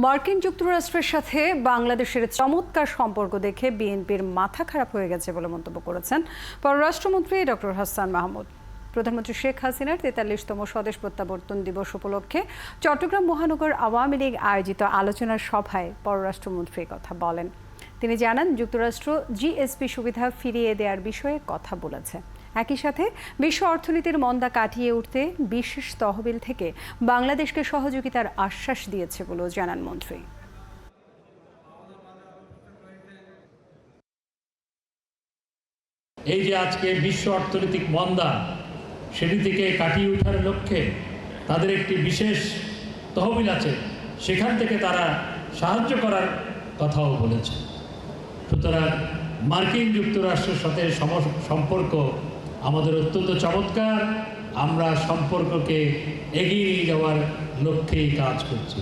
মার্কিন যুক্তরাষ্ট্রের সাথে বাংলাদেশের চমৎকার সম্পর্ক দেখে বিএনপির মাথা খারাপ হয়ে গেছে বলে মন্তব্য করেছেন পররাষ্ট্রমন্ত্রী ডক্টর হাসান মাহমুদ। প্রধানমন্ত্রী শেখ হাসিনার ৪৩তম স্বদেশ প্রত্যাবর্তন দিবস উপলক্ষে চট্টগ্রাম মহানগর আওয়ামী লীগ আয়োজিত আলোচনার সভায় পররাষ্ট্রমন্ত্রী কথা বলেন। তিনি জানান, যুক্তরাষ্ট্র জিএসপি সুবিধা ফিরিয়ে দেওয়ার বিষয়ে কথা বলেছে। একই সাথে বিশ্ব অর্থনীতির মন্দা কাটিয়ে উঠতে বিশেষ তহবিল থেকে বাংলাদেশকে সহযোগিতার আশ্বাস দিয়েছে বলেও জানান মন্ত্রী। এই যে আজকে বিশ্ব অর্থনৈতিক মন্দা, সেটি থেকে কাটিয়ে ওঠার লক্ষ্যে তাদের একটি বিশেষ তহবিল আছে, সেখান থেকে তারা সাহায্য করার কথাও বলেছে। সুতরাং মার্কিন যুক্তরাষ্ট্রের সাথে সম্পর্ক আমাদের অত্যন্ত চমৎকার। আমরা সম্পর্ককে এগিয়ে নিয়ে যাওয়ার লক্ষ্যেই কাজ করছি।